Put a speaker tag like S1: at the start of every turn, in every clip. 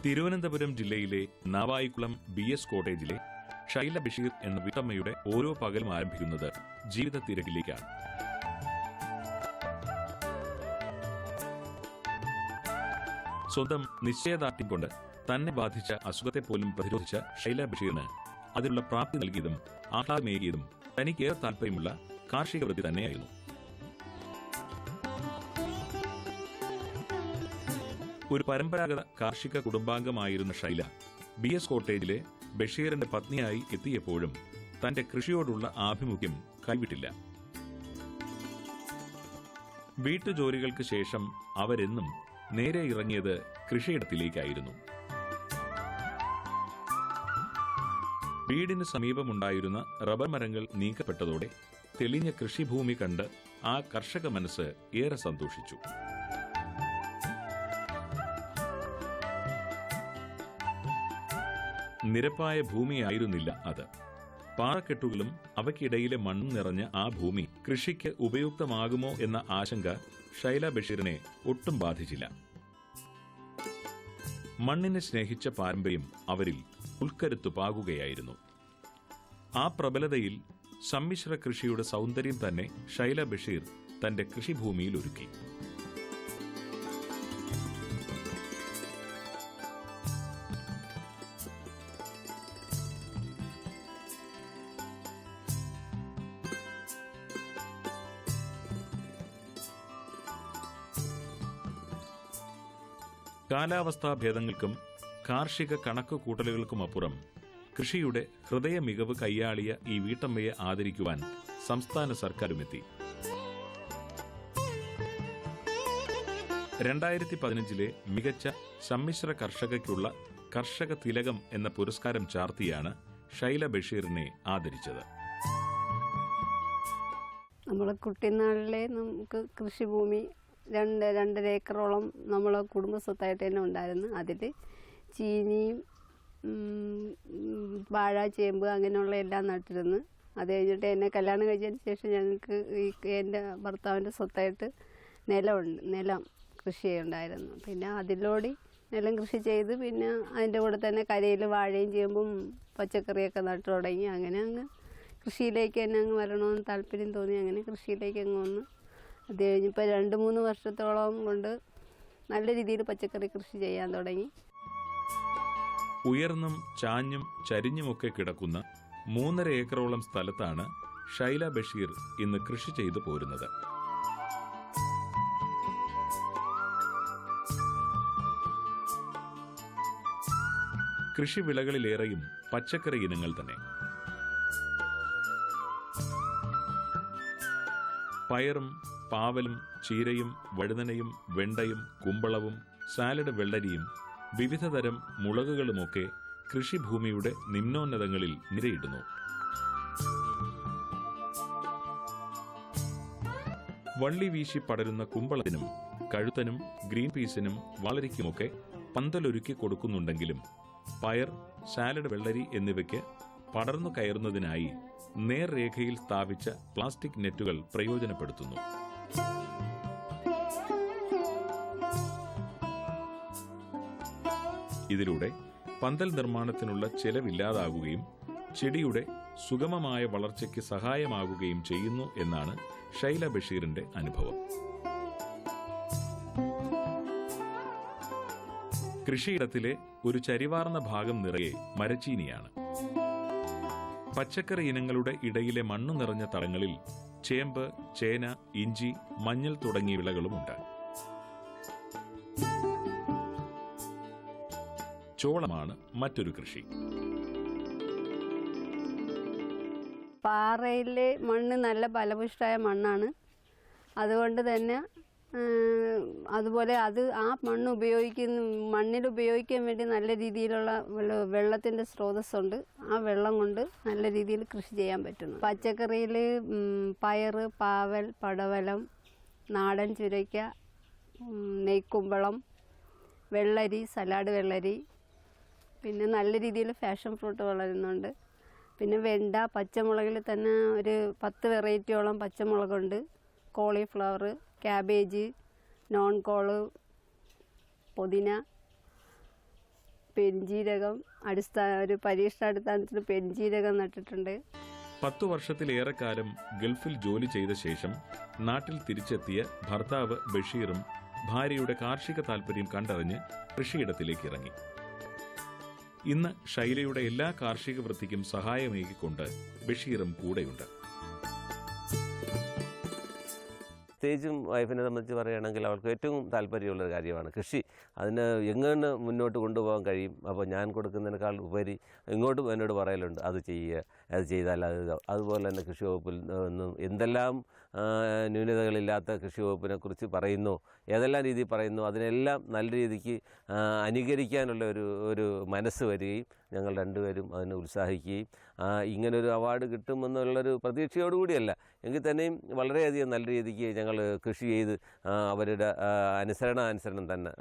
S1: തിരുവനന്തപുരം ജില്ലയിലെ നാവായിക്കുളം BS കോട്ടേജിലെ ഷൈല ബഷീർ എന്ന വീട്ടമ്മയുടെ ഓരോ പകലും ആരംഭിക്കുന്നത് ജീവിത തിരക്കിലേക്കാണ്. സ്വന്തം നിശ്ചയദാർഢ്യം കൊണ്ട് തന്നെ ബാധിച്ച അസുഖത്തെ പോലും പ്രതിരോധിച്ച ഷൈല ബഷീറിന് അതിനുള്ള പ്രാപ്തി നൽകിയതും ആഹ്ലാദമേകിയതും തനിക്കേറെ താൽപര്യമുള്ള കാർഷിക വൃത്തി തന്നെയായിരുന്നു. ഒരു പരമ്പരാഗത കാർഷിക കുടുംബാംഗമായിരുന്ന ഷൈല BS കോട്ടേജിലെ ബഷീറിന്റെ പത്നിയായി എത്തിയപ്പോഴും തന്റെ കൃഷിയോടുള്ള ആഭിമുഖ്യം കൈവിട്ടില്ല. വീട്ടുജോലികൾക്ക് ശേഷം അവരെന്നും നേരെ ഇറങ്ങിയത് കൃഷിയിടത്തിലേക്കായിരുന്നു. വീടിന് സമീപമുണ്ടായിരുന്ന റബ്ബർ മരങ്ങൾ നീക്കപ്പെട്ടതോടെ തെളിഞ്ഞ കൃഷിഭൂമി കണ്ട് ആ കർഷക മനസ്സ് ഏറെ സന്തോഷിച്ചു. നിരപ്പായ ഭൂമിയായിരുന്നില്ല അത്. പാറക്കെട്ടുകളും അവയ്ക്കിടയിലെ മണ്ണും നിറഞ്ഞ ആ ഭൂമി കൃഷിക്ക് ഉപയുക്തമാകുമോ എന്ന ആശങ്ക ഷൈല ബഷീറിനെ ഒട്ടും ബാധിച്ചില്ല. മണ്ണിനെ സ്നേഹിച്ച പാരമ്പര്യം അവരിൽ ഉൾക്കരുത്തു പാകുകയായിരുന്നു. ആ പ്രബലതയിൽ സമ്മിശ്ര കൃഷിയുടെ സൗന്ദര്യം തന്നെ ഷൈല ബഷീർ തന്റെ കൃഷിഭൂമിയിൽ ഒരുക്കി. കാലാവസ്ഥാ ഭേദങ്ങൾക്കും കാർഷിക കണക്കുകൂട്ടലുകൾക്കുമപ്പുറം കൃഷിയുടെ ഹൃദയ മികവ് കൈയാളിയ ഈ വീട്ടമ്മയെ ആദരിക്കുവാൻ സംസ്ഥാന സർക്കാരുമെത്തി. 2015 മികച്ച സമ്മിശ്ര കർഷകയ്ക്കുള്ള കർഷക തിലകം എന്ന പുരസ്കാരം ചാർത്തിയാണ് ഷൈല ബഷീറിനെ ആദരിച്ചത്.
S2: നമ്മളെ കുട്ടിനാളിലെ നമുക്ക് കൃഷിഭൂമി 2.5 ഏക്കറോളം നമ്മളെ കുടുംബസ്വത്തായിട്ട് തന്നെ ഉണ്ടായിരുന്നു. അതിൽ ചീനിയും വാഴ, ചേമ്പ് അങ്ങനെയുള്ള എല്ലാം നട്ടിരുന്നു. അത് കഴിഞ്ഞിട്ട് എന്നെ കല്യാണം കഴിച്ചതിന് ശേഷം ഞങ്ങൾക്ക് എൻ്റെ ഭർത്താവിൻ്റെ സ്വത്തായിട്ട് നിലം കൃഷി ചെയ്യുണ്ടായിരുന്നു. പിന്നെ അതിലൂടെ നിലം കൃഷി ചെയ്ത് പിന്നെ അതിൻ്റെ കൂടെ തന്നെ കരയിൽ വാഴയും ചേമ്പും പച്ചക്കറിയൊക്കെ നട്ടു തുടങ്ങി. അങ്ങനെ അങ്ങ് കൃഷിയിലേക്ക് തന്നെ അങ്ങ് വരണമെന്ന് താല്പര്യം തോന്നി. അങ്ങനെ കൃഷിയിലേക്ക് അങ്ങ് വന്ന് അത് കഴിഞ്ഞിപ്പോൾ 2-3 വർഷത്തോളം കൊണ്ട് നല്ല രീതിയിൽ പച്ചക്കറി കൃഷി ചെയ്യാൻ തുടങ്ങി.
S1: ഉയർന്നും ചാഞ്ഞും ചരിഞ്ഞുമൊക്കെ കിടക്കുന്ന 3.5 ഏക്കറോളം സ്ഥലത്താണ് ഷൈല ബഷീർ ഇന്ന് കൃഷി ചെയ്തു പോരുന്നത്. കൃഷിവിളകളിലേറെയും പച്ചക്കറി ഇനങ്ങൾ തന്നെ. പയറും പാവലും ചീരയും വഴുതനയും വെണ്ടയും കുമ്പളവും സാലഡ് വെള്ളരിയും വിവിധതരം മുളകുകളുമൊക്കെ കൃഷിഭൂമിയുടെ നിമ്നോന്നതങ്ങളിൽ നിരയിടുന്നു. വള്ളി വീശി പടരുന്ന കുമ്പളത്തിനും കഴുത്തനും ഗ്രീൻ പീസിനും വളരിക്കുമൊക്കെ പന്തലൊരുക്കി കൊടുക്കുന്നുണ്ടെങ്കിലും പയർ, സാലഡ് വെള്ളരി എന്നിവയ്ക്ക് പടർന്നു കയറുന്നതിനായി നേർരേഖയിൽ സ്ഥാപിച്ച പ്ലാസ്റ്റിക് നെറ്റുകൾ പ്രയോജനപ്പെടുത്തുന്നു. ഇതിലൂടെ പന്തൽ നിർമ്മാണത്തിനുള്ള ചെലവില്ലാതാകുകയും ചെടിയുടെ സുഗമമായ വളർച്ചയ്ക്ക് സഹായമാകുകയും ചെയ്യുന്നു എന്നാണ് ഷൈല ബഷീറിന്റെ അനുഭവം. കൃഷിയിടത്തിലെ ഒരു ചരിവാർന്ന ഭാഗം നിറയെ മരച്ചീനിയാണ്. പച്ചക്കറി ഇനങ്ങളുടെ ഇടയിലെ മണ്ണു നിറഞ്ഞ തടങ്ങളിൽ ചേമ്പ്, ചേന, ഇഞ്ചി, മഞ്ഞൾ തുടങ്ങിയ വിളകളുമുണ്ട്. ചോളമാണ് മറ്റൊരു കൃഷി.
S2: പാറയിലെ മണ്ണ് നല്ല ഫലപുഷ്ടമായ മണ്ണാണ്. അതുകൊണ്ട് തന്നെ അതുപോലെ ആ മണ്ണിൽ ഉപയോഗിക്കാൻ വേണ്ടി നല്ല രീതിയിലുള്ള വെള്ളത്തിൻ്റെ സ്രോതസ്സുണ്ട്. ആ വെള്ളം കൊണ്ട് നല്ല രീതിയിൽ കൃഷി ചെയ്യാൻ പറ്റുന്നു. പച്ചക്കറിയിൽ പയർ, പാവൽ, പടവലം, നാടൻ ചുരയ്ക്ക, നെയ്ക്കുമ്പളം, വെള്ളരി, സലാഡ് വെള്ളരി, പിന്നെ നല്ല രീതിയിൽ ഫാഷൻ ഫ്രൂട്ട് വളരുന്നുണ്ട്. പിന്നെ വെണ്ട, പച്ചമുളകിൽ തന്നെ ഒരു 10 വെറൈറ്റിയോളം പച്ചമുളകുണ്ട്. കോളിഫ്ലവർ, ക്യാബേജ്, നോൺ കോള്, പുതിന, പെരുംജീരകം ഒരു പരീക്ഷണാടിസ്ഥാനത്തിൽ പെരുംജീരകം നട്ടിട്ടുണ്ട്.
S1: 10 വർഷത്തിലേറെക്കാലം ഗൾഫിൽ ജോലി ചെയ്ത ശേഷം നാട്ടിൽ തിരിച്ചെത്തിയ ഭർത്താവ് ബഷീറും ഭാര്യയുടെ കാർഷിക താൽപര്യം കണ്ടറിഞ്ഞ് കൃഷിയിടത്തിലേക്ക് ഇറങ്ങി. ഇന്ന് ഷൈലയുടെ എല്ലാ കാർഷിക വൃത്തിക്കും സഹായമേകിക്കൊണ്ട് ബഷീറും കൂടെയുണ്ട്.
S3: പ്രത്യേകിച്ചും വൈഫിനെ സംബന്ധിച്ച് പറയുകയാണെങ്കിൽ അവൾക്ക് ഏറ്റവും താല്പര്യമുള്ളൊരു കാര്യമാണ് കൃഷി. അതിന് എങ്ങനെ മുന്നോട്ട് കൊണ്ടുപോകാൻ കഴിയും. അപ്പോൾ ഞാൻ കൊടുക്കുന്നതിനേക്കാൾ ഉപരി ഇങ്ങോട്ടും എന്നോട് പറയലുണ്ട്, അത് ചെയ്യുക, അത് ചെയ്താൽ അതുപോലെ തന്നെ കൃഷി വകുപ്പിൽ നിന്നും എന്തെല്ലാം ന്യൂനതകളില്ലാത്ത കൃഷി വകുപ്പിനെക്കുറിച്ച് പറയുന്നു, ഏതെല്ലാം രീതിയിൽ പറയുന്നു, അതിനെല്ലാം നല്ല രീതിക്ക് അനുകരിക്കാനുള്ള ഒരു മനസ്സ് വരികയും ഞങ്ങൾ രണ്ടുപേരും അതിന് ഉത്സാഹിക്കുകയും ഇങ്ങനൊരു അവാർഡ് കിട്ടുമെന്നുള്ളൊരു പ്രതീക്ഷയോടുകൂടിയല്ല എങ്കിൽ തന്നെയും വളരെയധികം നല്ല രീതിക്ക് ഞങ്ങൾ കൃഷി ചെയ്ത് അവരുടെ അനുസരണം തന്നെ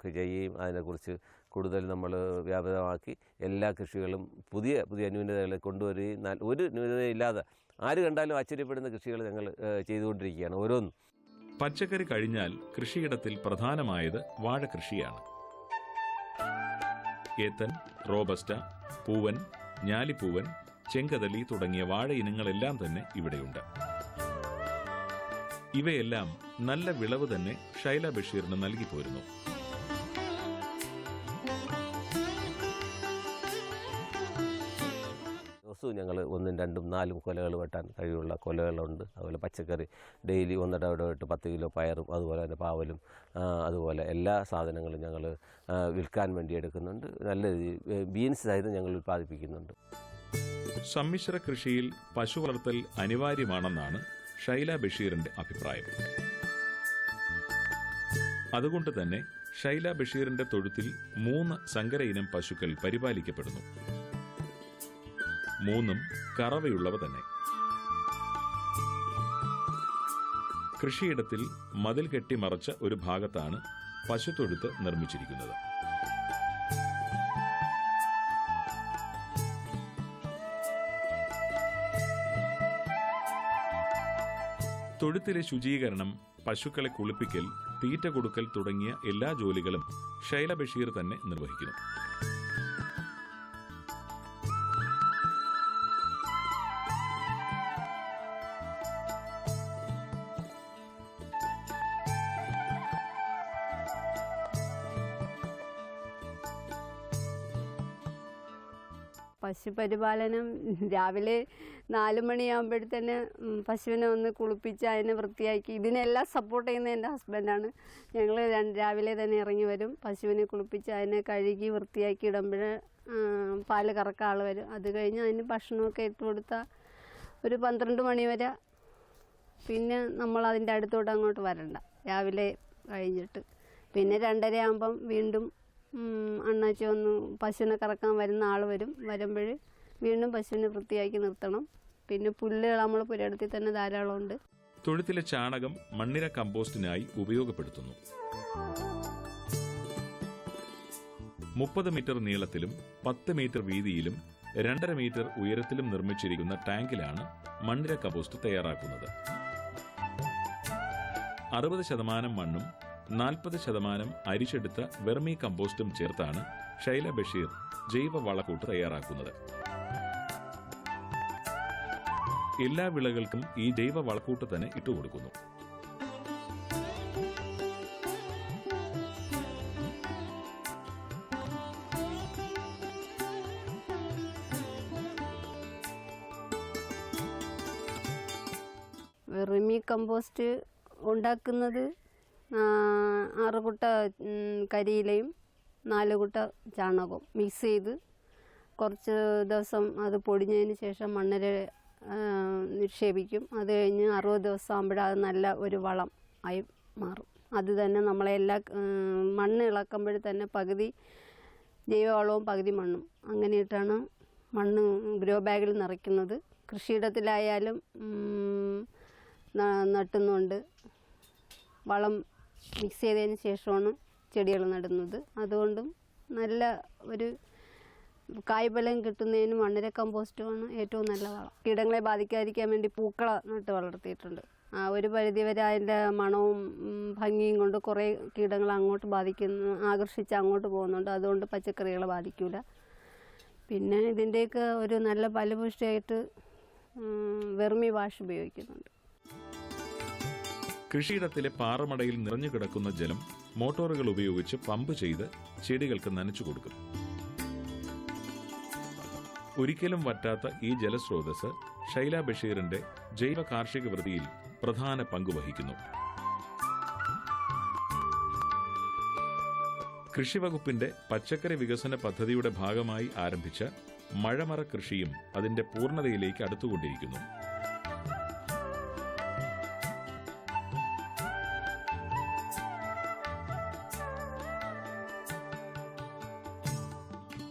S3: ചെയ്യുകയും അതിനെക്കുറിച്ച് കൂടുതൽ നമ്മൾ വ്യാപകമാക്കി എല്ലാ കൃഷികളും പുതിയ ന്യൂനതകളെ കൊണ്ടുവരികയും ഒരു ന്യൂനതയില്ലാതെ ആര് കണ്ടാലും ആശ്ചര്യപ്പെടുന്ന കൃഷികൾ ഞങ്ങൾ ചെയ്തുകൊണ്ടിരിക്കുകയാണ് ഓരോന്നും.
S1: പച്ചക്കറി കഴിഞ്ഞാൽ കൃഷിയിടത്തിൽ പ്രധാനമായത് വാഴ കൃഷിയാണ്. ഏത്തൻ, റോബസ്റ്റ, പൂവൻ, ഞാലിപ്പൂവൻ, ചെങ്കദളി തുടങ്ങിയ വാഴ ഇനങ്ങളെല്ലാം തന്നെ ഇവിടെയുണ്ട്. ഇവയെല്ലാം നല്ല വിളവ് തന്നെ ഷൈല ബഷീറിന് നൽകി പോരുന്നു.
S3: ദിവസവും ഞങ്ങൾ 1, 2, 4 കൊലകൾ വെട്ടാൻ കഴിവുള്ള കൊലകളുണ്ട്. അതുപോലെ പച്ചക്കറി ഡെയിലി ഒന്നിടവിട്ട് 10 കിലോ പയറും അതുപോലെ തന്നെ പാവലും അതുപോലെ എല്ലാ സാധനങ്ങളും ഞങ്ങൾ വിൽക്കാൻ വേണ്ടി എടുക്കുന്നുണ്ട്. നല്ല ബീൻസ് സഹിതം ഞങ്ങൾ ഉൽപ്പാദിപ്പിക്കുന്നുണ്ട്.
S1: സമ്മിശ്ര കൃഷിയിൽ പശു വളർത്തൽ അനിവാര്യമാണെന്നാണ് ഷൈല ബഷീറിന്റെ അഭിപ്രായം. അതുകൊണ്ട് തന്നെ ഷൈല ബഷീറിന്റെ തൊഴുത്തിൽ 3 സങ്കര ഇനം പശുക്കൾ പരിപാലിക്കപ്പെടുന്നു. 3ഉം കറവയുള്ളവ തന്നെ. കൃഷിയിടത്തിൽ മതിൽ കെട്ടിമറച്ച ഒരു ഭാഗത്താണ് പശുത്തൊഴുത്ത് നിർമ്മിച്ചിരിക്കുന്നത്. തൊഴുത്തിലെ ശുചീകരണം, പശുക്കളെ കുളിപ്പിക്കൽ, തീറ്റ കൊടുക്കൽ തുടങ്ങിയ എല്ലാ ജോലികളും ഷൈല ബഷീർ തന്നെ നിർവഹിക്കുന്നു.
S2: പശുപരിപാലനം രാവിലെ 4 മണിയാകുമ്പോഴത്തേന് പശുവിനെ ഒന്ന് കുളിപ്പിച്ച് അതിനെ വൃത്തിയാക്കി ഇതിനെല്ലാം സപ്പോർട്ട് ചെയ്യുന്നത് എൻ്റെ ഹസ്ബൻഡാണ്. ഞങ്ങൾ രാവിലെ തന്നെ ഇറങ്ങി വരും. പശുവിനെ കുളിപ്പിച്ച് അതിനെ കഴുകി വൃത്തിയാക്കി ഇടുമ്പോൾ പാല് കറക്കാൻ ആൾ വരും. അത് കഴിഞ്ഞ് അതിന് ഭക്ഷണമൊക്കെ ഇട്ട് കൊടുത്താൽ ഒരു 12 മണി വരെ പിന്നെ നമ്മൾ അതിൻ്റെ അടുത്തോട്ട് അങ്ങോട്ട് വരണ്ട. രാവിലെ കഴിഞ്ഞിട്ട് പിന്നെ 2:30 ആകുമ്പം വീണ്ടും അണ്ണാച്ചി ഒന്ന് പശുവിനെ കറക്കാൻ വരുന്ന ആൾ വരുമ്പോൾ വീണ്ടും പശുവിനെ വൃത്തിയാക്കി നിർത്തണം. പിന്നെ പുല്ലുകൾ നമ്മൾ പുരയിടത്തിൽ തന്നെ ധാരാളമുണ്ട്.
S1: തൊഴുത്തിലെ ചാണകം മണ്ണിര കമ്പോസ്റ്റിനായി ഉപയോഗപ്പെടുത്തുന്നു. 30 മീറ്റർ നീളത്തിലും 10 മീറ്റർ വീതിയിലും 2.5 മീറ്റർ ഉയരത്തിലും നിർമ്മിച്ചിരിക്കുന്ന ടാങ്കിലാണ് മണ്ണിര കമ്പോസ്റ്റ് തയ്യാറാക്കുന്നത്. 60% മണ്ണും 40% അരിച്ചെടുത്ത വെർമി കമ്പോസ്റ്റും ചേർത്താണ് ഷൈല ബഷീർ ജൈവ വളക്കൂട്ട് തയ്യാറാക്കുന്നത്. എല്ലാ വിളകൾക്കും ഈ ജൈവ വളക്കൂട്ട് തന്നെ ഇട്ടുകൊടുക്കുന്നു.
S2: വെർമി കമ്പോസ്റ്റ് ഉണ്ടാക്കുന്നത് 6 കുട്ട കരിയിലയും 4 കുട്ട ചാണകവും മിക്സ് ചെയ്ത് കുറച്ച് ദിവസം അത് പൊടിഞ്ഞതിന് ശേഷം മണ്ണിൽ നിക്ഷേപിക്കും. അത് കഴിഞ്ഞ് 60 ദിവസം ആകുമ്പോൾ അത് നല്ല ഒരു വളം ആയി മാറും. അത് തന്നെ നമ്മളെല്ലാ മണ്ണ് ഇളക്കുമ്പോൾ തന്നെ പകുതി ജൈവവളവും പകുതി മണ്ണും അങ്ങനെയിട്ടാണ് മണ്ണ് ഗ്രോ ബാഗിൽ നിറയ്ക്കുന്നത്. കൃഷിയിടത്തിലായാലും നട്ടുന്നുണ്ട്. വളം മിക്സ് ചെയ്തതിന് ശേഷമാണ് ചെടികൾ നടുന്നത്. അതുകൊണ്ടും നല്ല ഒരു കായ്ഫലം കിട്ടുന്നതിന് മണ്ണിര കമ്പോസ്റ്റുമാണ് ഏറ്റവും നല്ല വളം. കീടങ്ങളെ ബാധിക്കാതിരിക്കാൻ വേണ്ടി പൂക്കള നട്ട് വളർത്തിയിട്ടുണ്ട്. ഒരു പരിധിവരെ അതിൻ്റെ മണവും ഭംഗിയും കൊണ്ട് കുറേ കീടങ്ങൾ അങ്ങോട്ട് ആകർഷിച്ച് അങ്ങോട്ട് പോകുന്നുണ്ട്. അതുകൊണ്ട് പച്ചക്കറികളെ ബാധിക്കില്ല. പിന്നെ ഇതിൻ്റെയൊക്കെ ഒരു നല്ല ഫലപുഷ്ടിയായിട്ട് വെർമി വാഷ് ഉപയോഗിക്കുന്നുണ്ട്.
S1: കൃഷിയിടത്തിലെ പാറമടയിൽ നിറഞ്ഞു കിടക്കുന്ന ജലം മോട്ടോറുകൾ ഉപയോഗിച്ച് പമ്പ് ചെയ്ത് ചെടികൾക്ക് നനച്ചു കൊടുക്കും. ഒരിക്കലും വറ്റാത്ത ഈ ജലസ്രോതസ് ഷൈല ബഷീറിന്റെ ജൈവ കാർഷിക വൃത്തിയിൽ പ്രധാന പങ്ക് വഹിക്കുന്നു. കൃഷിവകുപ്പിന്റെ പച്ചക്കറി വികസന പദ്ധതിയുടെ ഭാഗമായി ആരംഭിച്ച മഴമറ കൃഷിയും അതിന്റെ പൂർണ്ണതയിലേക്ക് അടുത്തുകൊണ്ടിരിക്കുന്നു.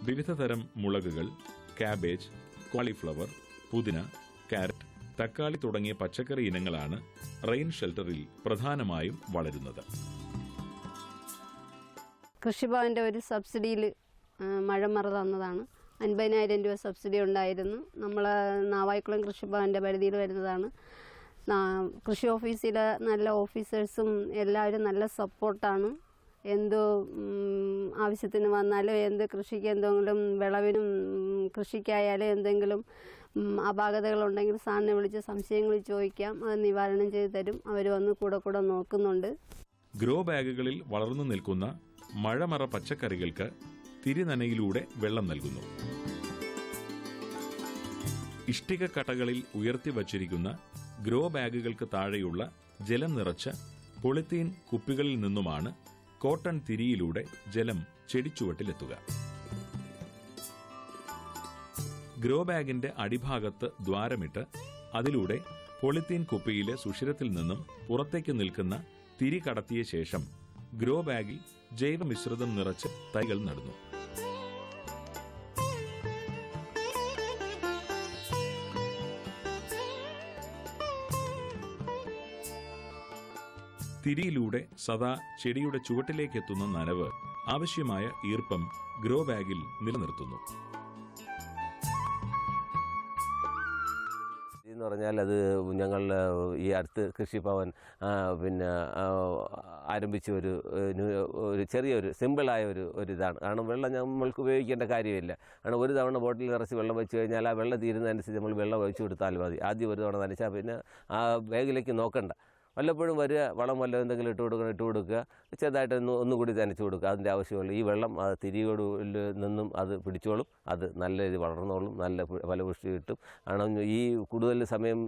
S1: വിവിധ തരം മുളകുകൾ, കാബേജ്, കോളിഫ്ലവർ, പുതിന, കാരറ്റ്, തക്കാളി തുടങ്ങിയ പച്ചക്കറി ഇനങ്ങളാണ് റെയിൻ ഷെൽട്ടറിൽ പ്രധാനമായും വളരുന്നത്.
S2: കൃഷിഭവൻ്റെ ഒരു സബ്സിഡിയിൽ മഴമറ തന്നതാണ്. 50,000 രൂപ സബ്സിഡി ഉണ്ടായിരുന്നു. നമ്മൾ നാവായിക്കുളം കൃഷിഭവൻ്റെ പരിധിയിൽ വരുന്നതാണ്. കൃഷി ഓഫീസിലെ നല്ല ഓഫീസേഴ്സും എല്ലാവരും നല്ല സപ്പോർട്ടാണ്. എന്തോ ആവശ്യത്തിന് വന്നാലും എന്ത് കൃഷിക്ക് എന്തെങ്കിലും വിളവിനും കൃഷിക്കായാലും എന്തെങ്കിലും അപാകതകളുണ്ടെങ്കിൽ സാറിനെ വിളിച്ച് സംശയങ്ങൾ ചോദിക്കാം. അത് നിവാരണം ചെയ്തു തരും. അവർ വന്ന് കൂടെ നോക്കുന്നുണ്ട്.
S1: ഗ്രോ ബാഗുകളിൽ വളർന്നു നിൽക്കുന്ന മഴമറ പച്ചക്കറികൾക്ക് തിരിനനയിലൂടെ വെള്ളം നൽകുന്നു. ഇഷ്ടിക കട്ടകളിൽ ഉയർത്തി വച്ചിരിക്കുന്ന ഗ്രോ ബാഗുകൾക്ക് താഴെയുള്ള ജലം നിറച്ച പോളിത്തീൻ കുപ്പികളിൽ നിന്നുമാണ് കോട്ടൺ തിരിയിലൂടെ ജലം ചെടിച്ചുവട്ടിലെത്തുക. ഗ്രോ ബാഗിന്റെ അടിഭാഗത്ത് ദ്വാരമിട്ട് അതിലൂടെ പോളിത്തീൻ കുപ്പിയിലെ സുഷിരത്തിൽ നിന്നും പുറത്തേക്ക് നിൽക്കുന്ന തിരി കടത്തിയ ശേഷം ഗ്രോ ബാഗിൽ ജൈവ മിശ്രിതം നിറച്ച് തൈകൾ നടുന്നു. തിരിയിലൂടെ സദാ ചെടിയുടെ ചുവട്ടിലേക്കെത്തുന്ന നനവ്, ആവശ്യമായ ഈർപ്പം ഗ്രോ ബാഗിൽ നിലനിർത്തുന്നു.
S3: എന്ന് പറഞ്ഞാൽ അത് ഞങ്ങൾ ഈ അടുത്ത് കൃഷിഭവൻ ആരംഭിച്ച ഒരു ചെറിയൊരു സിമ്പിളായ ഒരു ഇതാണ്. കാരണം വെള്ളം നമ്മൾക്ക് ഉപയോഗിക്കേണ്ട കാര്യമില്ല. കാരണം ഒരു തവണ ബോട്ടിൽ നിറച്ച് വെള്ളം വെച്ച് കഴിഞ്ഞാൽ ആ വെള്ളം തീരുന്നതനുസരിച്ച് നമ്മൾ വെള്ളം ഒഴിച്ചു കൊടുത്താൽ മതി. ആദ്യം ഒരു തവണ നനച്ചാൽ പിന്നെ ആ ബാഗിലേക്ക് നോക്കണ്ട. വല്ലപ്പോഴും വരിക, വളം വല്ലതും എന്തെങ്കിലും ഇട്ട് കൊടുക്കുക, ചെറുതായിട്ട് ഒന്നുകൂടി നനച്ച് കൊടുക്കുക. അതിൻ്റെ ആവശ്യമുള്ളൂ. ഈ വെള്ളം അത് തിരിയോട് നിന്നും അത് പിടിച്ചോളും. അത് നല്ല രീതിയിൽ വളർന്നോളും, നല്ല ഫലപുഷ്ടി കിട്ടും. കാരണം ഈ കൂടുതൽ സമയം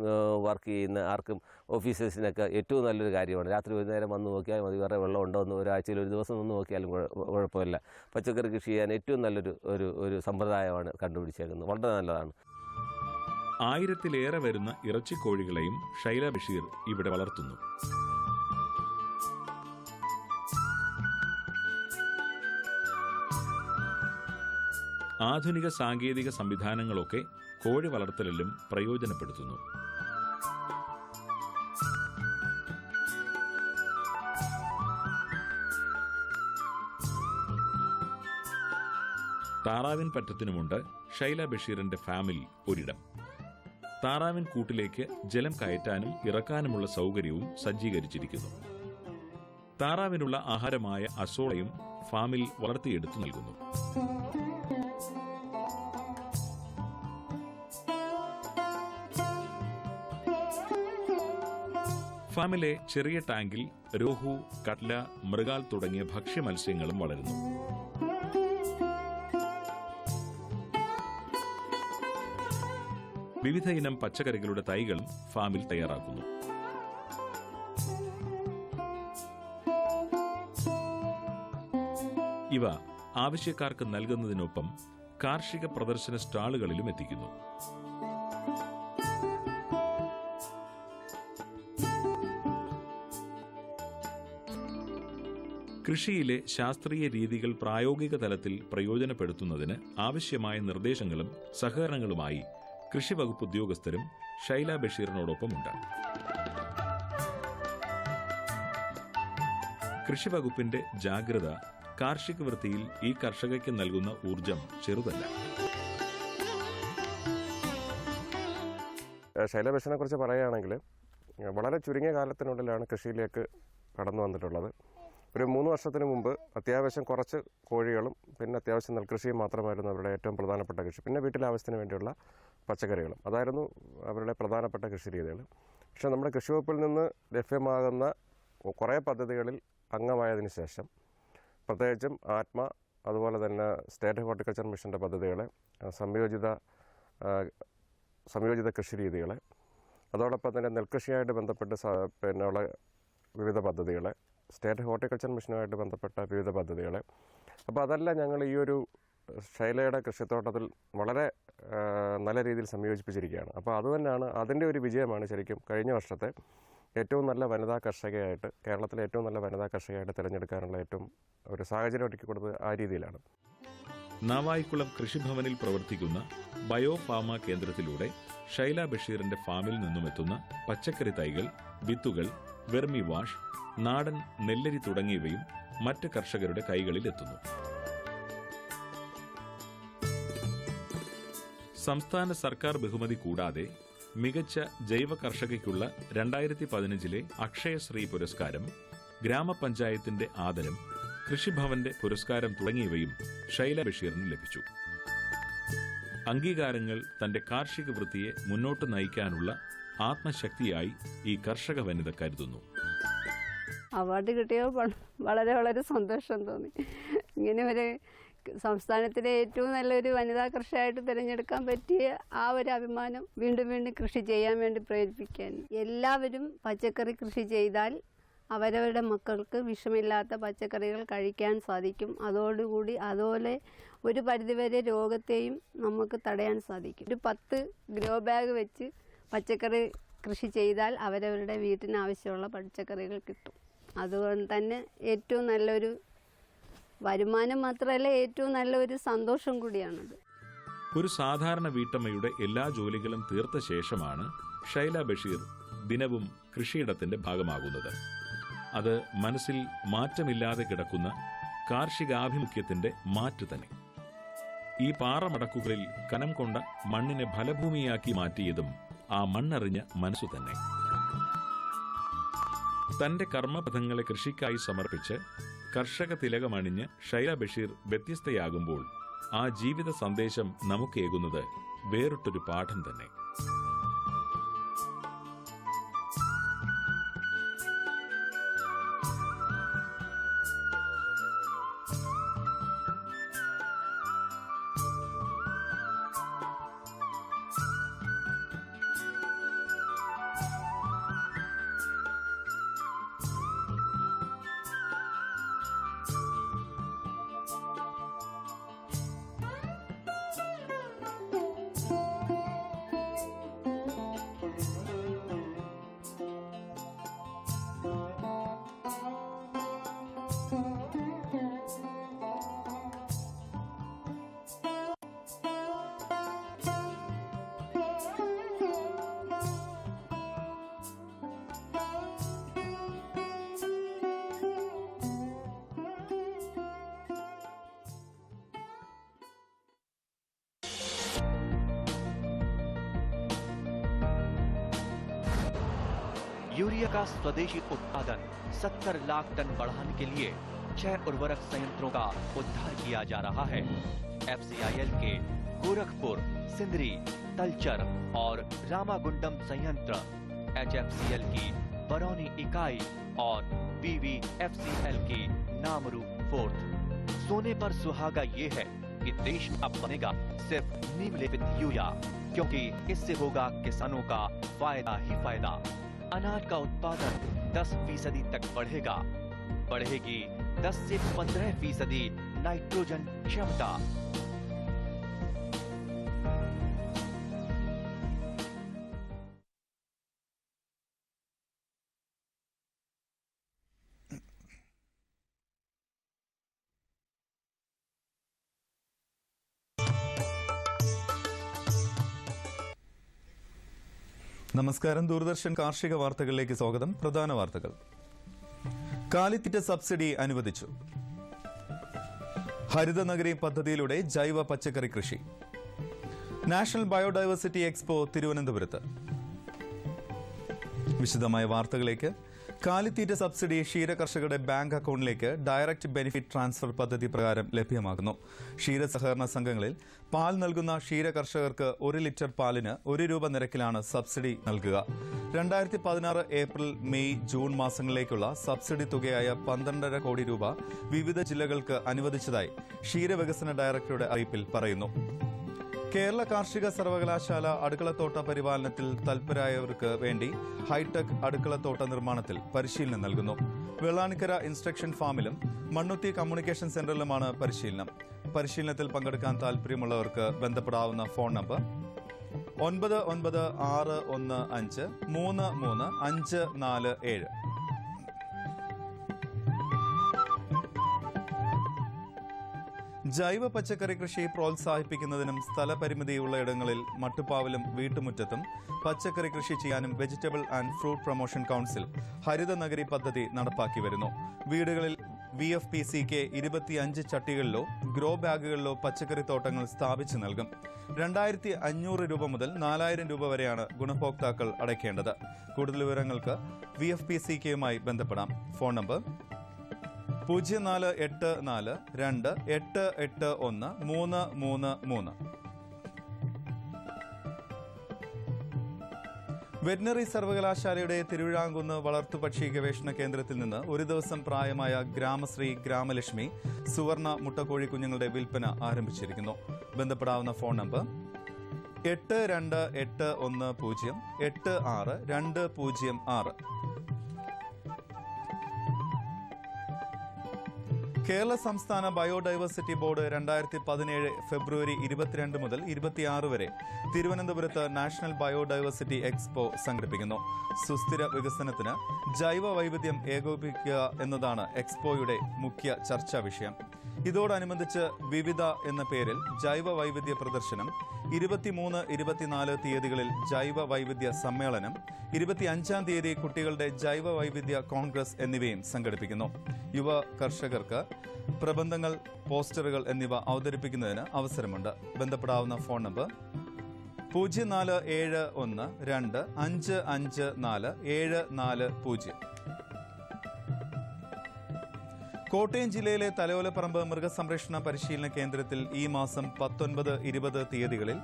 S3: വർക്ക് ചെയ്യുന്ന ആർക്കും ഓഫീസേഴ്സിനൊക്കെ ഏറ്റവും നല്ലൊരു കാര്യമാണ്. രാത്രി ഒരു നേരം വന്ന് നോക്കിയാൽ മതി, വേറെ വെള്ളം ഉണ്ടോ എന്ന് ഒരാഴ്ചയിൽ ഒരു ദിവസം വന്ന് നോക്കിയാലും കുഴപ്പമില്ല. പച്ചക്കറി കൃഷി ചെയ്യാൻ ഏറ്റവും നല്ലൊരു ഒരു സമ്പ്രദായമാണ് കണ്ടുപിടിച്ചേക്കുന്നത്. വളരെ നല്ലതാണ്.
S1: 1000-ലേറെ വരുന്ന ഇറച്ചിക്കോഴികളെയും ഷൈല ബഷീർ ഇവിടെ വളർത്തുന്നു. ആധുനിക സാങ്കേതിക സംവിധാനങ്ങളൊക്കെ കോഴി വളർത്തലിലും പ്രയോജനപ്പെടുത്തുന്നു. താറാവിൻ പറ്റത്തിനുമുണ്ട് ഷൈല ബഷീറിന്റെ ഫാമിൽ ഒരിടം. താറാവിൻ കൂട്ടിലേക്ക് ജലം കയറ്റാനും ഇറക്കാനുമുള്ള സൗകര്യവും സജ്ജീകരിച്ചിരിക്കുന്നു. താറാവിനുള്ള ആഹാരമായ അസോളയും ഫാമിൽ വളർത്തിയെടുത്തു നൽകുന്നു. ഫാമിലെ ചെറിയ ടാങ്കിൽ രോഹു, കട്ല, മൃഗാൽ തുടങ്ങിയ ഭക്ഷ്യ മത്സ്യങ്ങളും വളരുന്നു. വിവിധ ഇനം പച്ചക്കറികളുടെ തൈകളും ഫാമിൽ തയ്യാറാക്കുന്നു. ഇവ ആവശ്യക്കാർക്ക് നൽകുന്നതിനൊപ്പം കാർഷിക പ്രദർശന സ്റ്റാളുകളിലും എത്തിക്കുന്നു. കൃഷിയിലെ ശാസ്ത്രീയ രീതികൾ പ്രായോഗിക തലത്തിൽ പ്രയോജനപ്പെടുത്തുന്നതിന് ആവശ്യമായ നിർദ്ദേശങ്ങളും സഹകരണങ്ങളുമായി കൃഷിവകുപ്പ് ഉദ്യോഗസ്ഥരും ഷൈല ബഷീറിനോടൊപ്പമുണ്ട്. കൃഷിവകുപ്പിന്റെ ജാഗ്രത കാർഷിക വൃത്തിയിൽ ഈ കർഷകയ്ക്ക് നൽകുന്ന ഊർജം ചെറുതല്ല.
S4: ഷൈല ബഷീറിനെ കുറിച്ച് പറയുകയാണെങ്കിൽ വളരെ ചുരുങ്ങിയ കാലത്തിനുള്ളിലാണ് കൃഷിയിലേക്ക് കടന്നു വന്നിട്ടുള്ളത്. ഒരു 3 വർഷത്തിന് മുമ്പ് അത്യാവശ്യം കുറച്ച് കോഴികളും പിന്നെ അത്യാവശ്യം നെൽകൃഷിയും മാത്രമായിരുന്നു അവരുടെ ഏറ്റവും പ്രധാനപ്പെട്ട കൃഷി. പിന്നെ വീട്ടിലെ ആവശ്യത്തിന് വേണ്ടിയുള്ള പച്ചക്കറികളും അതായിരുന്നു അവരുടെ പ്രധാനപ്പെട്ട കൃഷി രീതികൾ. പക്ഷേ നമ്മുടെ കൃഷി വകുപ്പിൽ നിന്ന് ലഭ്യമാകുന്ന കുറേ പദ്ധതികളിൽ അംഗമായതിനു ശേഷം, പ്രത്യേകിച്ചും ആത്മ, അതുപോലെ തന്നെ സ്റ്റേറ്റ് ഹോർട്ടിക്കൾച്ചർ മിഷൻ്റെ പദ്ധതികളെ, സംയോജിത കൃഷി രീതികളെ, അതോടൊപ്പം തന്നെ നെൽകൃഷിയായിട്ട് ബന്ധപ്പെട്ട് ഉള്ള വിവിധ പദ്ധതികളെ, സ്റ്റേറ്റ് ഹോർട്ടിക്കൾച്ചർ മിഷനുമായിട്ട് ബന്ധപ്പെട്ട വിവിധ പദ്ധതികളെ, അപ്പോൾ അതെല്ലാം ഞങ്ങൾ ഈ ഒരു ഷൈലയുടെ കൃഷിത്തോട്ടത്തിൽ വളരെ നല്ല രീതിയിൽ സംയോജിപ്പിച്ചിരിക്കുകയാണ്. അപ്പോൾ അതുതന്നെയാണ് അതിൻ്റെ ഒരു വിജയമാണ് ശരിക്കും കഴിഞ്ഞ വർഷത്തെ ഏറ്റവും നല്ല വനിതാ കർഷകയായിട്ട്, കേരളത്തിലെ ഏറ്റവും നല്ല വനിതാ കർഷകയായിട്ട് തിരഞ്ഞെടുക്കാനുള്ള ഏറ്റവും ഒരു സാഹചര്യം ഒരുക്കി കൊടുത്തത് ആ രീതിയിലാണ്.
S1: നാവായിക്കുളം കൃഷിഭവനിൽ പ്രവർത്തിക്കുന്ന ബയോ ഫാമ കേന്ദ്രത്തിലൂടെ ഷൈല ബഷീറിന്റെ ഫാമിൽ നിന്നുമെത്തുന്ന പച്ചക്കറി തൈകൾ, വിത്തുകൾ, വെർമി വാഷ്, നാടൻ നെല്ലരി തുടങ്ങിയവയും മറ്റ് കർഷകരുടെ കൈകളിൽ എത്തുന്നു. സംസ്ഥാന സർക്കാർ ബഹുമതി കൂടാതെ മികച്ച ജൈവ കർഷകയ്ക്കുള്ള 2015 അക്ഷയശ്രീ പുരസ്കാരം, ഗ്രാമപഞ്ചായത്തിന്റെ ആദരം, കൃഷിഭവന്റെ പുരസ്കാരം തുടങ്ങിയവയും ഷൈല ബഷീറിന് ലഭിച്ചു. അംഗീകാരങ്ങൾ തന്റെ കാർഷിക വൃത്തിയെ മുന്നോട്ട് നയിക്കാനുള്ള ആത്മശക്തിയായി ഈ കർഷക വനിത കരുതുന്നു.
S2: അവാർഡ് കിട്ടിയപ്പോൾ വളരെ വളരെ സന്തോഷം തോന്നി. ഇങ്ങനെ ഒരു സംസ്ഥാനത്തിലെ ഏറ്റവും നല്ലൊരു വനിതാ കർഷകയായിട്ട് തിരഞ്ഞെടുക്കാൻ പറ്റിയ ആ ഒരു അഭിമാനം വീണ്ടും വീണ്ടും കൃഷി ചെയ്യാൻ വേണ്ടി പ്രേരിപ്പിക്കാൻ. എല്ലാവരും പച്ചക്കറി കൃഷി ചെയ്താൽ അവരവരുടെ മക്കൾക്ക് വിഷമില്ലാത്ത പച്ചക്കറികൾ കഴിക്കാൻ സാധിക്കും. അതോടുകൂടി അതുപോലെ ഒരു പരിധിവരെ രോഗത്തെയും നമുക്ക് തടയാൻ സാധിക്കും. ഒരു 10 ഗ്രോ ബാഗ് വെച്ച് പച്ചക്കറി കൃഷി ചെയ്താൽ അവരവരുടെ വീട്ടിന് ആവശ്യമുള്ള പച്ചക്കറികൾ കിട്ടും. അതുകൊണ്ട് തന്നെ ഏറ്റവും നല്ലൊരു വരുമാനം മാത്രമല്ല, ഏറ്റവും നല്ലൊരു സന്തോഷം കൂടിയാണത്.
S1: ഒരു സാധാരണ വീട്ടമ്മയുടെ എല്ലാ ജോലികളും തീർത്ത ശേഷമാണ് ഷൈല ബഷീർ ദിനവും കൃഷിയിടത്തിന്റെ ഭാഗമാകുന്നത്. അത് മനസ്സിൽ മാറ്റമില്ലാതെ കിടക്കുന്ന കാർഷികാഭിമുഖ്യത്തിന്റെ മാറ്റു തന്നെ. ഈ പാറമടക്കുകളിൽ കനം കൊണ്ട മണ്ണിനെ ഫലഭൂമിയാക്കി മാറ്റിയതും ആ മണ്ണറിഞ്ഞ മനസ്സു തന്നെ. തന്റെ കർമ്മപഥങ്ങളെ കൃഷിക്കായി സമർപ്പിച്ച് കർഷക തിലകമണിഞ്ഞ് ഷൈല ബഷീർ വ്യത്യസ്തയാകുമ്പോൾ ആ ജീവിത സന്ദേശം നമുക്കേകുന്നത് വേറിട്ടൊരു പാഠം തന്നെ.
S5: यूरिया का स्वदेशी उत्पादन 70 लाख टन बढ़ाने के लिए 6 उर्वरक संयंत्रों का उद्धार किया जा रहा है। FCIL के गोरखपुर, सिंदरी, तलचर और रामागुंडम संयंत्र, HFCL की बरौनी इकाई और BVFCL की नामरू फोर्थ। सोने पर सुहागा ये है कि देश अब बनेगा सिर्फ नीम लेपित यूरिया, क्योंकि इससे होगा किसानों का फायदा ही फायदा। अनाज का उत्पादन 10% तक बढ़ेगा। बढ़ेगी 10 से 15% नाइट्रोजन क्षमता।
S6: നമസ്കാരം. ദൂരദർശൻ കാർഷിക വാർത്തകളിലേക്ക് സ്വാഗതം. പ്രധാന വാർത്തകൾ. കാലിത്തീറ്റ സബ്സിഡി അനുവദിച്ചു. ഹരിതനഗരി പദ്ധതിയിലൂടെ ജൈവ പച്ചക്കറി കൃഷി. നാഷണൽ ബയോഡൈവേഴ്സിറ്റി എക്സ്പോ തിരുവനന്തപുരത്ത്. വിശദമായ വാർത്തകളിലേക്ക്. കാലിത്തീറ്റ സബ്സിഡി ക്ഷീര കർഷകരുടെ ബാങ്ക് അക്കൗണ്ടിലേക്ക് ഡയറക്റ്റ് ബെനിഫിറ്റ് ട്രാൻസ്ഫർ പദ്ധതി പ്രകാരം ലഭ്യമാകുന്നു. ക്ഷീര സഹകരണ സംഘങ്ങളിൽ പാൽ നൽകുന്ന ക്ഷീര കർഷകർക്ക് 1 ലിറ്റർ പാലിന് 1 രൂപ നിരക്കിലാണ് സബ്സിഡി നൽകുക. 2016 ഏപ്രിൽ, മെയ്, ജൂൺ മാസങ്ങളിലേക്കുള്ള സബ്സിഡി തുകയായ 12.5 കോടി രൂപ വിവിധ ജില്ലകൾക്ക് അനുവദിച്ചതായി ക്ഷീരവികസന ഡയറക്ടറുടെ അറിയിപ്പിൽ പറയുന്നു. കേരള കാർഷിക സർവകലാശാല അടുക്കളത്തോട്ട പരിപാലനത്തിൽ തൽപരരായവർക്ക് വേണ്ടി ഹൈടെക് അടുക്കളത്തോട്ട നിർമ്മാണത്തിൽ പരിശീലനം നൽകുന്നു. വെള്ളാനിക്കര ഇൻസ്ട്രക്ഷൻ ഫാമിലും മണ്ണുത്തി കമ്മ്യൂണിക്കേഷൻ സെന്ററിലുമാണ് പരിശീലനം. പരിശീലനത്തിൽ പങ്കെടുക്കാൻ താൽപര്യമുള്ളവർക്ക് ബന്ധപ്പെടാവുന്ന ഫോൺ നമ്പർ 9961533547. ജൈവ പച്ചക്കറി കൃഷി പ്രോത്സാഹിപ്പിക്കുന്നതിനും സ്ഥലപരിമിതിയുള്ള ഇടങ്ങളിൽ മട്ടുപ്പാവിലും വീട്ടുമുറ്റത്തും പച്ചക്കറി കൃഷി ചെയ്യാനും vegetable and fruit promotion council ഹരിത നഗരി പദ്ധതി നടപ്പാക്കി വരുന്നു. വീടുകളിൽ VFPCK 25 ചട്ടികളിലോ ഗ്രോ ബാഗുകളിലോ പച്ചക്കറി തോട്ടങ്ങൾ സ്ഥാപിച്ചു നൽകും. 2500 രൂപ മുതൽ 4000 രൂപ വരെയാണ് ഗുണഭോക്താക്കൾ അടയ്ക്കേണ്ടത്. കൂടുതൽ വിവരങ്ങൾക്ക് VFPCKയുമായി ബന്ധപ്പെടാം. ഫോൺ നമ്പർ 04842881 വെറ്റിനറി സർവകലാശാലയുടെ തിരുവിഴാങ്കുന്ന് വളർത്തുപക്ഷി ഗവേഷണ കേന്ദ്രത്തിൽ നിന്ന് ഒരു ദിവസം പ്രായമായ ഗ്രാമശ്രീ ഗ്രാമലക്ഷ്മി സുവർണ മുട്ടക്കോഴി കുഞ്ഞുങ്ങളുടെ വിൽപ്പന ആരംഭിച്ചിരിക്കുന്നു. ബന്ധപ്പെടാവുന്ന ഫോൺ നമ്പർ 8210862206. കേരള സംസ്ഥാന ബയോഡൈവേഴ്സിറ്റി ബോർഡ് 2017 ഫെബ്രുവരി 22 മുതൽ 26 വരെ തിരുവനന്തപുരത്ത് നാഷണൽ ബയോഡൈവേഴ്സിറ്റി എക്സ്പോ സംഘടിപ്പിക്കുന്നു. സുസ്ഥിര വികസനത്തിന് ജൈവ വൈവിധ്യം ഏകോപിപ്പിക്കുക എന്നതാണ് എക്സ്പോയുടെ മുഖ്യ ചർച്ചാ വിഷയം. ഇതോടനുബന്ധിച്ച് വിവിധ എന്ന പേരിൽ ജൈവ വൈവിധ്യ പ്രദർശനം, 23, 24 തീയതികളിൽ ജൈവ വൈവിധ്യ സമ്മേളനം, 25-ാം തീയതി കുട്ടികളുടെ ജൈവ വൈവിധ്യ കോൺഗ്രസ് എന്നിവയും സംഘടിപ്പിക്കുന്നു. യുവ കർഷകർക്ക് പ്രബന്ധങ്ങൾ, പോസ്റ്ററുകൾ എന്നിവ അവതരിപ്പിക്കുന്നതിന് അവസരമുണ്ട്. ബന്ധപ്പെടാവുന്ന ഫോൺ നമ്പർ 047125547440. കോട്ടയം ജില്ലയിലെ തലയോലപ്പറമ്പ് മൃഗസംരക്ഷണ പരിശീലന കേന്ദ്രത്തിൽ ഈ മാസം 19, 20 തീയതികളിൽ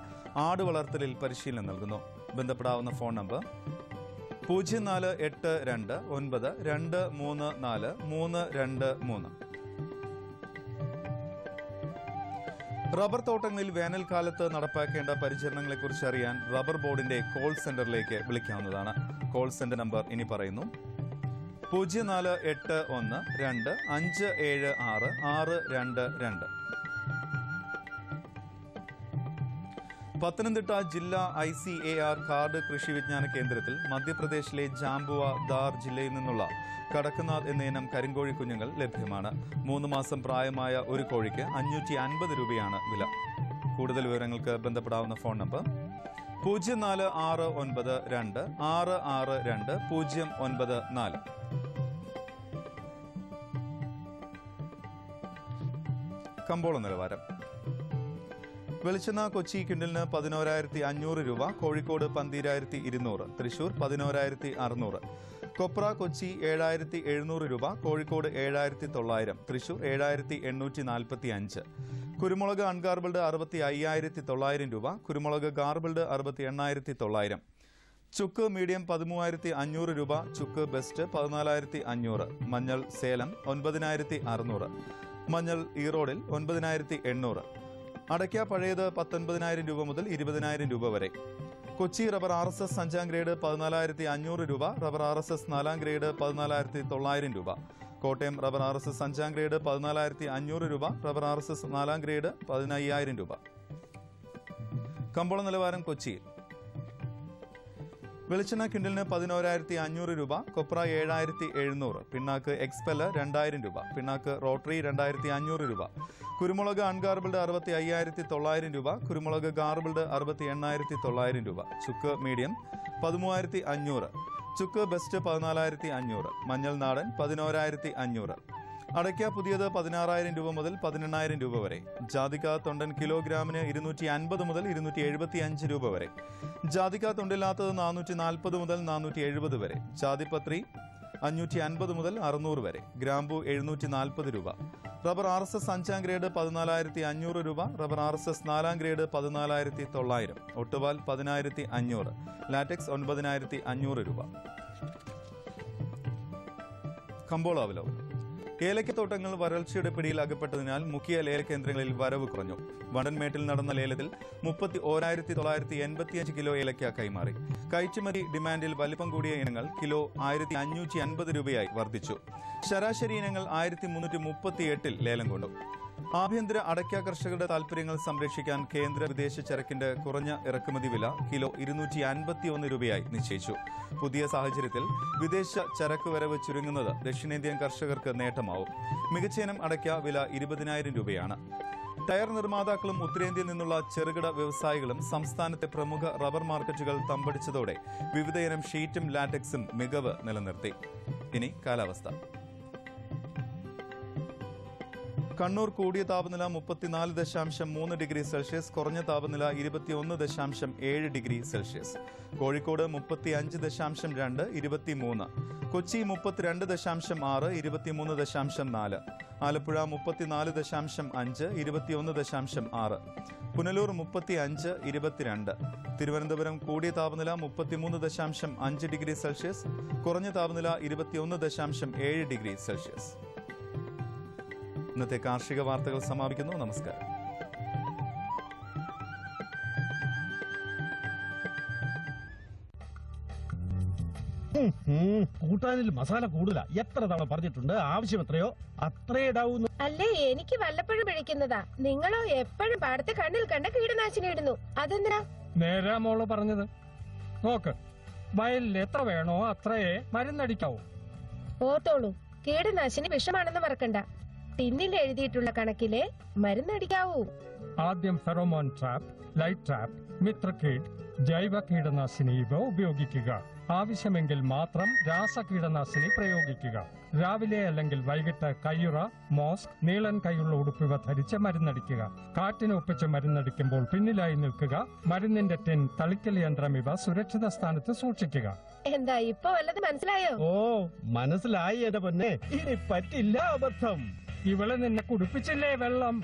S6: ആട് വളർത്തലിൽ പരിശീലനം നൽകുന്നു. ബന്ധപ്പെടാവുന്ന ഫോൺ നമ്പർ 04829234 റബ്ബർ തോട്ടങ്ങളിൽ വേനൽക്കാലത്ത് നടപ്പാക്കേണ്ട പരിചരണങ്ങളെക്കുറിച്ച് അറിയാൻ റബ്ബർ ബോർഡിന്റെ കോൾ സെന്ററിലേക്ക് വിളിക്കാവുന്നതാണ്. കോൾ സെന്റർ നമ്പർ ഇനി പറയുന്നു: 048125766622. പത്തനംതിട്ട ജില്ലാ ICAR കാർഡ് കൃഷി വിജ്ഞാന കേന്ദ്രത്തിൽ മധ്യപ്രദേശിലെ ജാംബുവ, ദാർ ജില്ലയിൽ നിന്നുള്ള കടക്കനാഥ് എന്ന ഇനം കരിങ്കോഴി കുഞ്ഞുങ്ങൾ ലഭ്യമാണ്. 3 മാസം പ്രായമായ ഒരു കോഴിക്ക് 550 രൂപയാണ് വില. കൂടുതൽ വിവരങ്ങൾക്ക് ബന്ധപ്പെടാവുന്ന ഫോൺ നമ്പർ 046926620094. കമ്പോള നിലവാരം. വെളിച്ചെണ്ണ കൊച്ചി ക്വിന്റലിന് 11,500 രൂപ, കോഴിക്കോട് 12,200, തൃശൂർ 11,600. കൊപ്ര കൊച്ചി 7,700 രൂപ, കോഴിക്കോട് 7,900, തൃശൂർ 7,845. കുരുമുളക് അൺഗാർബിൾഡ് 65,900 രൂപ, കുരുമുളക് ഗാർബിൾഡ് 68,900. ചുക്ക് മീഡിയം 13,500 രൂപ, ചുക്ക് ബെസ്റ്റ് 14,500. മഞ്ഞൾ സേലം 9,600, മഞ്ഞൾ ഈറോഡിൽ 9,800. അടയ്ക്ക പഴയത് 19,000 രൂപ മുതൽ 20,000 രൂപ വരെ. കൊച്ചി റബ്ബർ RSS 5-ാം ഗ്രേഡ് 14,500 രൂപ, റബ്ബർ RSS 4-ാം ഗ്രേഡ് 14,900 രൂപ. കോട്ടയം റബ്ബർ RSS 5-ാം ഗ്രേഡ് 14,500 രൂപ, റബ്ബർ RSS 4-ാം ഗ്രേഡ് 15,000 രൂപ. കമ്പോള നിലവാരം കൊച്ചിയിൽ. വെളിച്ചെണ്ണ ക്വിന്റലിന് 11,500 രൂപ, കൊപ്ര 7,700, പിണ്ണാക്ക് എക്സ്പെല് 2,000 രൂപ, പിണ്ണാക്ക് റോട്ടറി 2,500 രൂപ. കുരുമുളക് അൺഗാർബിൾഡ് 65,900 രൂപ, കുരുമുളക് ഗാർബിൾഡ് 68,900 രൂപ. ചുക്ക് മീഡിയം 13,500, ചുക്ക് ബെസ്റ്റ് 14,500, മഞ്ഞൾ നാടൻ 11,500. അടയ്ക്ക പുതിയത് 16,000 രൂപ മുതൽ 18,000 രൂപ വരെ. ജാതിക്ക തൊണ്ടൻ കിലോഗ്രാമിന് 250 മുതൽ 275 രൂപ വരെ. ജാതിക്ക തൊണ്ടില്ലാത്തത് 440 മുതൽ 470 വരെ. ജാതിപത്രി 550 മുതൽ 600 വരെ. ഗ്രാമ്പു 740 രൂപ. റബ്ബർ RSS 5ാം ഗ്രേഡ് 14,500 രൂപ. Rubber RSS 4ാം grade 14,900. ഒട്ടുപാൽ 10,500. ലാറ്റക്സ് 9,500 രൂപ. കമ്പോള അവലോകനം. ഏലക്കത്തോട്ടങ്ങൾ വരൾച്ചയുടെ പിടിയിൽ അകപ്പെട്ടതിനാൽ മുഖ്യ ലേലകേന്ദ്രങ്ങളിൽ വരവ് കുറഞ്ഞു. വണ്ടൻമേട്ടിൽ നടന്ന ലേലത്തിൽ 31,985 കിലോ ഏലക്ക കൈമാറി. കയറ്റുമതി ഡിമാൻഡിൽ വലിപ്പം കൂടിയ ഇനങ്ങൾ കിലോ 1,550 രൂപയായി വർദ്ധിച്ചു. ശരാശരി ഇനങ്ങൾ 1,338 ലേലം കൊണ്ടു. ആഭ്യന്തര അടയ്ക്ക കർഷകരുടെ താൽപര്യങ്ങൾ സംരക്ഷിക്കാൻ കേന്ദ്ര വിദേശ ചരക്കിന്റെ കുറഞ്ഞ ഇറക്കുമതി വില കിലോ 251 രൂപയായി നിശ്ചയിച്ചു. പുതിയ സാഹചര്യത്തിൽ വിദേശ ചരക്ക് വരവ് ചുരുങ്ങുന്നത് ദക്ഷിണേന്ത്യൻ കർഷകർക്ക് നേട്ടമാവും. മികച്ച ഇനം അടയ്ക്ക വില 20,000 രൂപയാണ്. ടയർ നിർമ്മാതാക്കളും ഉത്തരേന്ത്യയിൽ നിന്നുള്ള ചെറുകിട വ്യവസായികളും സംസ്ഥാനത്തെ പ്രമുഖ റബ്ബർ മാർക്കറ്റുകൾ തമ്പടിച്ചതോടെ വിവിധയിനം ഷീറ്റും ലാറ്റക്സും മികവ് നിലനിർത്തി. ഇനി കാലാവസ്ഥ. കണ്ണൂർ കൂടിയ താപനില 34.3 ഡിഗ്രി സെൽഷ്യസ്, കുറഞ്ഞ താപനില 21.7 ഡിഗ്രി സെൽഷ്യസ്. കോഴിക്കോട് 35.2, 23. കൊച്ചി 32.6, 23.4. ആലപ്പുഴ 34.5, 21.6. പുനലൂർ 35, 22. തിരുവനന്തപുരം കൂടിയ താപനില 33.5 ഡിഗ്രി സെൽഷ്യസ്, കുറഞ്ഞ താപനില 21.7 ഡിഗ്രി സെൽഷ്യസ്. ഇന്നത്തെ കാർഷിക വാർത്തകൾ സമാപിക്കുന്നു. നമസ്കാരം.
S7: കൂട്ടാനിൽ മസാല കൂടുതലാ. എത്ര തവണ പറഞ്ഞിട്ടുണ്ട്, ആവശ്യം എത്രയോ അത്രേ ഇടാവൂന്ന്.
S8: അല്ലേ, എനിക്ക് വല്ലപ്പോഴും പിടിക്കുന്നതാ. നിങ്ങളോ എപ്പോഴും പാടത്ത് കണ്ണിൽ കണ്ട കീടനാശിനി ഇടുന്നു. അതെന്തിനാ?
S7: നേരാ മോള് പറഞ്ഞത്. നോക്ക്, വയലിൽ എത്ര വേണോ അത്രയേ മരുന്നടിക്കാവൂ.
S8: ഓർത്തോളൂ, കീടനാശിനി വിഷമാണെന്ന് മറക്കണ്ട. ടിന്നിൽ എഴുതിയിട്ടുള്ള കണക്കിലെ മരുന്നടിക്കാവൂ.
S7: ആദ്യം ഫെറോമോൺ ട്രാപ്പ്, ലൈറ്റ് ട്രാപ്പ്, മിത്രകീട്, ജൈവ കീടനാശിനി ഇവ ഉപയോഗിക്കുക. ആവശ്യമെങ്കിൽ മാത്രം രാസകീടനാശിനി പ്രയോഗിക്കുക. രാവിലെ അല്ലെങ്കിൽ വൈകിട്ട് കയ്യുറ, മോസ്ക്, നീളൻ കൈയുള്ള ഉടുപ്പിവ ധരിച്ച് മരുന്നടിക്കുക. കാറ്റിനൊപ്പിച്ച് മരുന്നടിക്കുമ്പോൾ പിന്നിലായി നിൽക്കുക. മരുന്നിന്റെ ടിൻ, തളിക്കൽ യന്ത്രം ഇവ സുരക്ഷിത സ്ഥാനത്ത് സൂക്ഷിക്കുക.
S8: എന്താ ഇപ്പൊ വല്ലത് മനസ്സിലായോ?
S7: ഓ, മനസ്സിലായി എന്റെ പൊന്നെ. ഇനി പറ്റില്ല അബദ്ധം. ഇവളെ നിന്നെ കുടിപ്പിച്ചില്ലേ വെള്ളം?